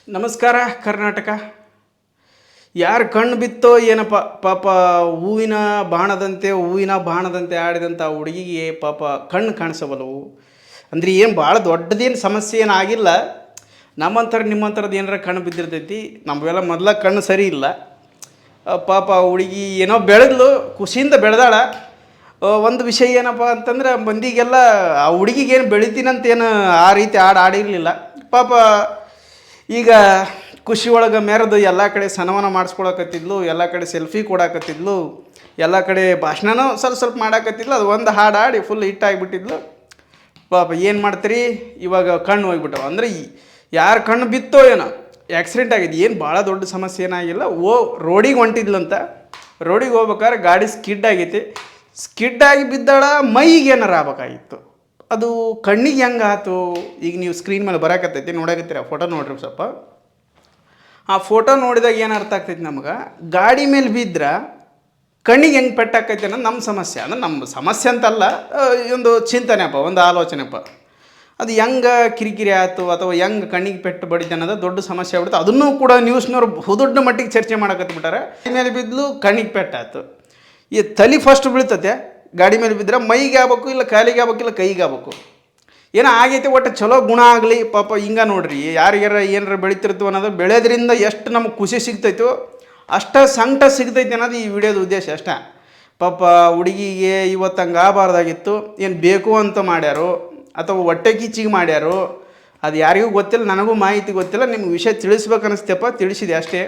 ನಮಸ್ಕಾರ ಕರ್ನಾಟಕ. ಯಾರು ಕಣ್ಣು ಬಿತ್ತೋ ಏನಪ್ಪ ಪಾಪ, ಹೂವಿನ ಬಾಣದಂತೆ ಆಡಿದಂಥ ಹುಡುಗಿಗೆ ಪಾಪ ಕಣ್ಣು ಕಾಣಿಸಬಲ್ಲವು. ಅಂದ್ರೆ ಏನು ಭಾಳ ದೊಡ್ಡದೇನು ಸಮಸ್ಯೆ ಏನಾಗಿಲ್ಲ. ನಿಮ್ಮಂಥರದ್ದು ಏನಾರ ಕಣ್ಣು ಬಿದ್ದಿರ್ತೈತಿ. ನಮಗೆಲ್ಲ ಮೊದಲ ಕಣ್ಣು ಸರಿ ಇಲ್ಲ. ಪಾಪ ಹುಡುಗಿ ಏನೋ ಬೆಳೆದ್ಲು, ಖುಷಿಯಿಂದ ಬೆಳೆದಾಳ. ಒಂದು ವಿಷಯ ಏನಪ್ಪ ಅಂತಂದ್ರೆ, ಮಂದಿಗೆಲ್ಲ ಆ ಹುಡುಗಿಗೇನು ಬೆಳಿತೀನಂತೇನು ಆ ರೀತಿ ಆಡಿರಲಿಲ್ಲ. ಪಾಪ ಈಗ ಖುಷಿ ಒಳಗೆ ಮೆರೆದು ಎಲ್ಲ ಕಡೆ ಸನ್ಮಾನ ಮಾಡಿಸ್ಕೊಳಕತ್ತಿದ್ಲು, ಎಲ್ಲ ಕಡೆ ಸೆಲ್ಫಿ ಕೊಡಾಕತ್ತಿದ್ಲು, ಎಲ್ಲ ಕಡೆ ಭಾಷಣನೂ ಸ್ವಲ್ಪ ಮಾಡಾಕತ್ತಿದ್ಲು. ಅದು ಒಂದು ಹಾಡು ಆಡಿ ಫುಲ್ ಹಿಟ್ಟಾಗಿಬಿಟ್ಟಿದ್ಲು. ಪಾಪ ಏನು ಮಾಡ್ತೀರಿ, ಇವಾಗ ಕಣ್ಣು ಹೋಗ್ಬಿಟ್ಟವು. ಅಂದರೆ ಯಾರು ಕಣ್ಣು ಬಿತ್ತೋ ಏನೋ, ಆ್ಯಕ್ಸಿಡೆಂಟ್ ಆಗಿದೆ, ಏನು ಭಾಳ ದೊಡ್ಡ ಸಮಸ್ಯೆ ಏನಾಗಿಲ್ಲ. ರೋಡಿಗೆ ಹೊಂಟಿದ್ಲಂತ. ರೋಡಿಗೆ ಹೋಗ್ಬೇಕಾದ್ರೆ ಗಾಡಿ ಸ್ಕಿಡ್ ಆಗೈತಿ. ಸ್ಕಿಡ್ ಆಗಿ ಬಿದ್ದಾಳ, ಮೈಗೆ ಏನಾರು ಆಗ್ಬೇಕಾಗಿತ್ತು. ಅದು ಕಣ್ಣಿಗೆ ಹೆಂಗೆ ಆಯ್ತು, ಈಗ ನೀವು ಸ್ಕ್ರೀನ್ ಮೇಲೆ ಬರಾಕತ್ತೈತಿ, ನೋಡಾಕತ್ತೀರ. ಫೋಟೋ ನೋಡ್ರಿ ಸ್ವಲ್ಪ. ಆ ಫೋಟೋ ನೋಡಿದಾಗ ಏನು ಅರ್ಥ ಆಗ್ತೈತಿ ನಮ್ಗೆ, ಗಾಡಿ ಮೇಲೆ ಬಿದ್ದರೆ ಕಣ್ಣಿಗೆ ಹೆಂಗೆ ಪೆಟ್ಟಾಕೈತಿ ಅನ್ನೋದು ನಮ್ಮ ಸಮಸ್ಯೆ. ಅಂದ್ರೆ ನಮ್ಮ ಸಮಸ್ಯೆ ಅಂತಲ್ಲ, ಒಂದು ಚಿಂತನೆಪ್ಪ, ಒಂದು ಆಲೋಚನೆಪ್ಪ. ಅದು ಹೆಂಗೆ ಕಿರಿಕಿರಿ ಆಯ್ತು ಅಥವಾ ಹೆಂಗೆ ಕಣ್ಣಿಗೆ ಪೆಟ್ಟು ಬಡಿದೆ ಅನ್ನೋದು ದೊಡ್ಡ ಸಮಸ್ಯೆ ಆಗ್ಬಿಡುತ್ತೆ. ಅದನ್ನೂ ಕೂಡ ನ್ಯೂಸ್ನವ್ರು ಬಹುದೊಡ್ಡ ಮಟ್ಟಿಗೆ ಚರ್ಚೆ ಮಾಡಕತ್ಬಿಟ್ಟಾರೆ. ಗಾಡಿ ಮೇಲೆ ಬಿದ್ದಲು, ಕಣ್ಣಿಗೆ ಪೆಟ್ಟಾಯ್ತು. ಈ ತಲೆ ಫಸ್ಟ್ ಬೀಳ್ತತೆ. ಗಾಡಿ ಮೇಲೆ ಬಿದ್ದರೆ ಮೈಗೆ ಆಗ್ಬೇಕು, ಇಲ್ಲ ಕಾಲಿಗೆ ಆಗ್ಬೇಕು, ಇಲ್ಲ ಕೈಗೆ ಆಗ್ಬೇಕು. ಏನೋ ಆಗೈತೆ, ಒಟ್ಟು ಚಲೋ ಗುಣ ಆಗಲಿ. ಪಾಪ ಹಿಂಗೆ ನೋಡ್ರಿ, ಯಾರಿಗಾರ ಏನಾರ ಬೆಳಿತಿರ್ತೀವಿ ಅನ್ನೋದು, ಬೆಳೆಯೋದ್ರಿಂದ ಎಷ್ಟು ನಮಗೆ ಖುಷಿ ಸಿಗ್ತೈತೋ ಅಷ್ಟು ಸಂಕಟ ಸಿಗ್ತೈತೆ ಅನ್ನೋದು ಈ ವಿಡಿಯೋದ ಉದ್ದೇಶ ಅಷ್ಟೇ. ಪಾಪ ಹುಡುಗಿಗೆ ಇವತ್ತು ಹಂಗೆ ಆಗಬಾರ್ದಾಗಿತ್ತು. ಏನು ಬೇಕು ಅಂತ ಮಾಡ್ಯಾರೋ ಅಥವಾ ಹೊಟ್ಟೆ ಕಿಚ್ಚಿಗೆ ಮಾಡ್ಯಾರೋ ಅದು ಯಾರಿಗೂ ಗೊತ್ತಿಲ್ಲ, ನನಗೂ ಮಾಹಿತಿ ಗೊತ್ತಿಲ್ಲ. ನಿಮ್ಗೆ ವಿಷಯ ತಿಳಿಸ್ಬೇಕು ಅನ್ನಿಸ್ತೇಪ್ಪ, ತಿಳಿಸಿದೆ ಅಷ್ಟೇ.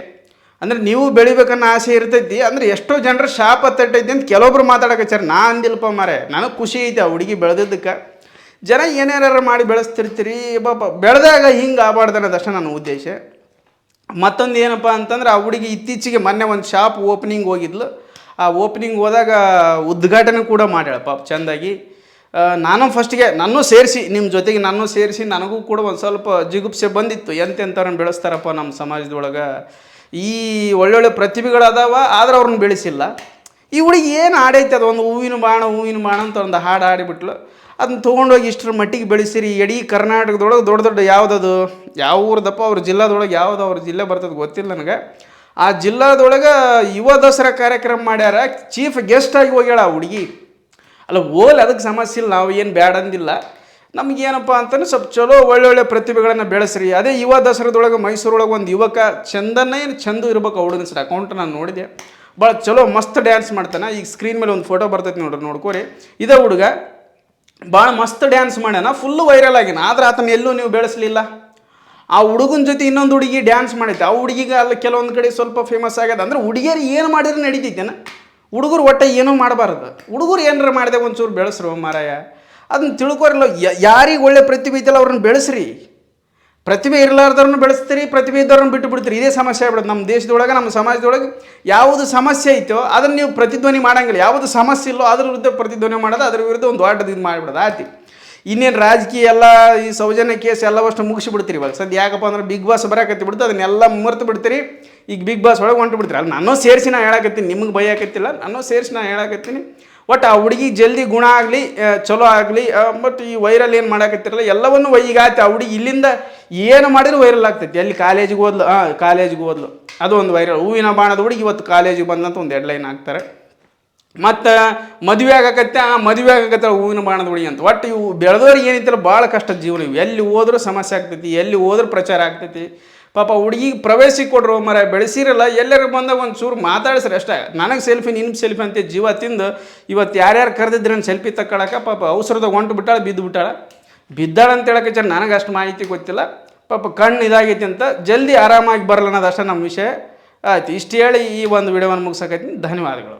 ಅಂದರೆ ನೀವು ಬೆಳಿಬೇಕನ್ನೋ ಆಸೆ ಇರ್ತೈತಿ. ಅಂದರೆ ಎಷ್ಟೋ ಜನರು ಶಾಪ ತಟ್ಟೈತಿ ಅಂತ ಕೆಲವೊಬ್ರು ಮಾತಾಡಕಚ್ಚಾರ. ನಾ ಅಂದಿಲ್ಪ ಮಾರೆ, ನನಗೆ ಖುಷಿ ಐತೆ ಆ ಹುಡುಗಿ ಬೆಳೆದಿದ್ದಕ್ಕೆ. ಜನ ಏನೇನಾರು ಮಾಡಿ ಬೆಳೆಸ್ತಿರ್ತೀರಿ, ಪಾಪ ಬೆಳೆದಾಗ ಹಿಂಗೆ ಆಗಬಾರ್ದು ಅನ್ನೋದಷ್ಟೇ ನನ್ನ ಉದ್ದೇಶ. ಮತ್ತೊಂದು ಏನಪ್ಪ ಅಂತಂದ್ರೆ, ಆ ಹುಡುಗಿ ಇತ್ತೀಚೆಗೆ ಮೊನ್ನೆ ಒಂದು ಶಾಪ್ ಓಪನಿಂಗ್ ಹೋಗಿದ್ಲು. ಆ ಓಪನಿಂಗ್ ಹೋದಾಗ ಉದ್ಘಾಟನೆ ಕೂಡ ಮಾಡ್ಯಾಳ ಪಾಪ ಚೆಂದಾಗಿ. ನಾನು ಫಸ್ಟಿಗೆ ನನ್ನೂ ಸೇರಿಸಿ, ನಿಮ್ಮ ಜೊತೆಗೆ ನನ್ನೂ ಸೇರಿಸಿ, ನನಗೂ ಕೂಡ ಒಂದು ಸ್ವಲ್ಪ ಜಿಗುಪ್ಸೆ ಬಂದಿತ್ತು. ಎಂತೆಂಥವ್ರನ್ನ ಬೆಳೆಸ್ತಾರಪ್ಪ ನಮ್ಮ ಸಮಾಜದೊಳಗೆ, ಈ ಒಳ್ಳೊಳ್ಳೆ ಪ್ರತಿಭೆಗಳದಾವ, ಆದ್ರೆ ಅವ್ರನ್ನ ಬೆಳೆಸಿಲ್ಲ. ಈ ಹುಡುಗಿ ಏನು ಆಡೈತೆ, ಅದು ಒಂದು ಹೂವಿನ ಬಾಣ ಅಂತ ಒಂದು ಹಾಡು ಆಡಿಬಿಟ್ಲು. ಅದನ್ನ ತೊಗೊಂಡೋಗಿ ಇಷ್ಟರ ಮಟ್ಟಿಗೆ ಬೆಳೆಸಿರಿ. ಇಡೀ ಕರ್ನಾಟಕದೊಳಗೆ ದೊಡ್ಡ ಯಾವುದದು, ಯಾವ ಊರದಪ್ಪ, ಅವ್ರ ಜಿಲ್ಲಾದೊಳಗೆ ಯಾವುದು ಅವ್ರ ಜಿಲ್ಲೆ ಬರ್ತದೆ ಗೊತ್ತಿಲ್ಲ ನನಗೆ. ಆ ಜಿಲ್ಲಾದೊಳಗೆ ಯುವ ದಸರಾ ಕಾರ್ಯಕ್ರಮ ಮಾಡ್ಯಾರ. ಚೀಫ್ ಗೆಸ್ಟ್ ಆಗಿ ಹೋಗ್ಯಾಳ ಆ ಹುಡುಗಿ. ಅಲ್ಲ ಓಲ್, ಅದಕ್ಕೆ ಸಮಸ್ಯೆ ಇಲ್ಲ, ನಾವು ಏನು ಬ್ಯಾಡ ಅಂದಿಲ್ಲ. ನಮಗೇನಪ್ಪ ಅಂತಂದ್ರೆ ಸ್ವಲ್ಪ ಚಲೋ ಒಳ್ಳೊಳ್ಳೆ ಪ್ರತಿಭೆಗಳನ್ನು ಬೆಳೆಸ್ರಿ. ಅದೇ ಯುವ ದಸರಾದೊಳಗೆ ಮೈಸೂರೊಳಗೆ ಒಂದು ಯುವಕ ಚಂದ ಇರ್ಬೇಕು. ಆ ಹುಡುಗನ ಸರ್ ಅಕೌಂಟ್ ನಾನು ನೋಡಿದೆ, ಭಾಳ ಚಲೋ ಮಸ್ತ್ ಡ್ಯಾನ್ಸ್ ಮಾಡ್ತಾನೆ. ಈಗ ಸ್ಕ್ರೀನ್ ಮೇಲೆ ಒಂದು ಫೋಟೋ ಬರ್ತೈತೆ ನೋಡ್ಕೋರಿ. ಇದೇ ಹುಡುಗ ಭಾಳ ಮಸ್ತ್ ಡ್ಯಾನ್ಸ್ ಮಾಡ್ಯಾನ, ಫುಲ್ಲು ವೈರಲ್ ಆಗಿನ. ಆದ್ರೆ ಆತನ ಎಲ್ಲೂ ನೀವು ಬೆಳೆಸಲಿಲ್ಲ. ಆ ಹುಡುಗನ ಜೊತೆ ಇನ್ನೊಂದು ಹುಡುಗಿ ಡ್ಯಾನ್ಸ್ ಮಾಡೈತೆ. ಆ ಹುಡುಗಿಗೆ ಅಲ್ಲಿ ಕೆಲವೊಂದು ಕಡೆ ಸ್ವಲ್ಪ ಫೇಮಸ್ ಆಗ್ಯದ. ಅಂದ್ರೆ ಹುಡುಗಿಯರು ಏನು ಮಾಡಿದ್ರೆ ನಡೀತೈತೇನ, ಹುಡುಗರು ಒಟ್ಟೆ ಏನೂ ಮಾಡಬಾರ್ದು. ಹುಡುಗರು ಏನಾರ ಮಾಡಿದೆ ಒಂಚೂರು ಬೆಳೆಸ್ರು ಮಾರಾಯ. ಅದನ್ನ ತಿಳ್ಕೊರಿಲ್ಲ. ಯಾರಿಗೆ ಒಳ್ಳೆ ಪ್ರತಿಭೆ ಐತಲ್ಲ ಅವ್ರನ್ನ ಬೆಳೆಸ್ರಿ. ಪ್ರತಿಭೆ ಇರಲಾರ್ದವ್ರನ್ನ ಬೆಳೆಸ್ತೀರಿ, ಪ್ರತಿಭೆ ಇದ್ದವ್ರನ್ನ ಬಿಟ್ಟು ಬಿಡ್ತೀರಿ. ಇದೇ ಸಮಸ್ಯೆ ಆಗ್ಬಿಡುತ್ತೆ ನಮ್ಮ ದೇಶದೊಳಗೆ, ನಮ್ಮ ಸಮಾಜದೊಳಗೆ. ಯಾವುದು ಸಮಸ್ಯೆ ಐತೋ ಅದನ್ನು ನೀವು ಪ್ರತಿಧ್ವನಿ ಮಾಡಂಗಿಲ್ಲ. ಯಾವುದು ಸಮಸ್ಯೆ ಇಲ್ಲೋ ಅದ್ರ ವಿರುದ್ಧ ಪ್ರತಿಧ್ವನಿ ಮಾಡೋದು, ಅದ್ರ ವಿರುದ್ಧ ಒಂದು ದೊಡ್ಡದು ಇದು ಮಾಡಿಬಿಡೋದು ಆಯ್ತು. ಇನ್ನೇನು ರಾಜಕೀಯ ಎಲ್ಲ ಈ ಸೌಜನ್ಯ ಕೇಸ್ ಎಲ್ಲವಷ್ಟು ಮುಗಿಸಿಬಿಡ್ತೀರಿ ಇವಾಗ. ಸದ್ಯ ಯಾಕಪ್ಪ ಅಂದ್ರೆ ಬಿಗ್ ಬಾಸ್ ಬರಾಕತ್ತಿ ಬಿಡ್ತು, ಅದನ್ನೆಲ್ಲ ಮರ್ತು ಬಿಡ್ತೀರಿ. ಈಗ ಬಿಗ್ ಬಾಸ್ ಒಳಗೆ ಹೊಂಟು ಬಿಡ್ತೀರಿ. ಅಲ್ಲಿ ನನ್ನೂ ಸೇರಿಸಿ ನಾ ಹೇಳಕತ್ತೀನಿ, ನಿಮಗೆ ಭಯಕತ್ತಿಲ್ಲ, ನನ್ನೂ ಸೇರಿಸಿ ನಾ ಹೇಳಕತ್ತೀನಿ. ಒಟ್ಟು ಆ ಹುಡುಗಿ ಜಲ್ದಿ ಗುಣ ಆಗಲಿ, ಚಲೋ ಆಗಲಿ. ಬಟ್ ಈ ವೈರಲ್ ಏನು ಮಾಡಾಕತ್ತಿರಲ್ಲ ಎಲ್ಲವನ್ನು ಈಗ ಆಯ್ತು. ಆ ಹುಡುಗಿ ಇಲ್ಲಿಂದ ಏನು ಮಾಡಿದ್ರು ವೈರಲ್ ಆಗ್ತೈತಿ. ಎಲ್ಲಿ ಕಾಲೇಜಿಗೆ ಹೋದ್ಲು, ಅದು ಒಂದು ವೈರಲ್. ಹೂವಿನ ಬಾಣದ ಹುಡುಗಿ ಇವತ್ತು ಕಾಲೇಜಿಗೆ ಬಂದಂತ ಒಂದು ಹೆಡ್ಲೈನ್ ಹಾಕ್ತಾರೆ. ಮತ್ತು ಮದುವೆ ಆಗಕತ್ತೆ ಹೂವಿನ ಬಾಣದ ಹುಡುಗಿ ಅಂತ. ಒಟ್ಟು ಇವು ಬೆಳೆದವ್ರಿಗೆ ಏನೈತಿಲ್ಲ ಭಾಳ ಕಷ್ಟ ಜೀವನ. ಇವು ಎಲ್ಲಿ ಹೋದ್ರೂ ಸಮಸ್ಯೆ ಆಗ್ತೈತಿ, ಎಲ್ಲಿ ಹೋದ್ರೂ ಪ್ರಚಾರ ಆಗ್ತೈತಿ. ಪಾಪ ಹುಡುಗಿಗೆ ಪ್ರವೇಶಿಗೆ ಕೊಡ್ರು ಮರ, ಬೆಳೆಸಿರಲ್ಲ. ಎಲ್ಲರೂ ಬಂದಾಗ ಒಂದು ಚೂರು ಮಾತಾಡಿಸ್ರಿ ಅಷ್ಟೇ. ನನಗೆ ಸೆಲ್ಫಿ ನಿನ್ನ ಸೆಲ್ಫಿ ಅಂತ ಜೀವ ತಿಂದು ಇವತ್ತು ಯಾರ್ಯಾರು ಕರೆದಿದ್ರೆ ಸೆಲ್ಫಿ ತಗೊಳಕ್ಕೆ ಪಾಪ ಅವಸರದಾಗ ಹೊಂಟು ಬಿದ್ದಾಳ ಅಂತ ಹೇಳಕ್ಕೆ ನನಗೆ ಅಷ್ಟು ಮಾಹಿತಿ ಗೊತ್ತಿಲ್ಲ. ಪಾಪ ಕಣ್ಣು ಇದಾಗೈತಿ ಅಂತ ಜಲ್ದಿ ಆರಾಮಾಗಿ ಬರಲ್ಲ ಅನ್ನೋದು ಅಷ್ಟೇ ನಮ್ಮ ವಿಷಯ. ಆಯ್ತು, ಇಷ್ಟು ಹೇಳಿ ಈ ಒಂದು ವಿಡಿಯೋವನ್ನು ಮುಗಿಸಕತ್ತೀನಿ. ಧನ್ಯವಾದಗಳು.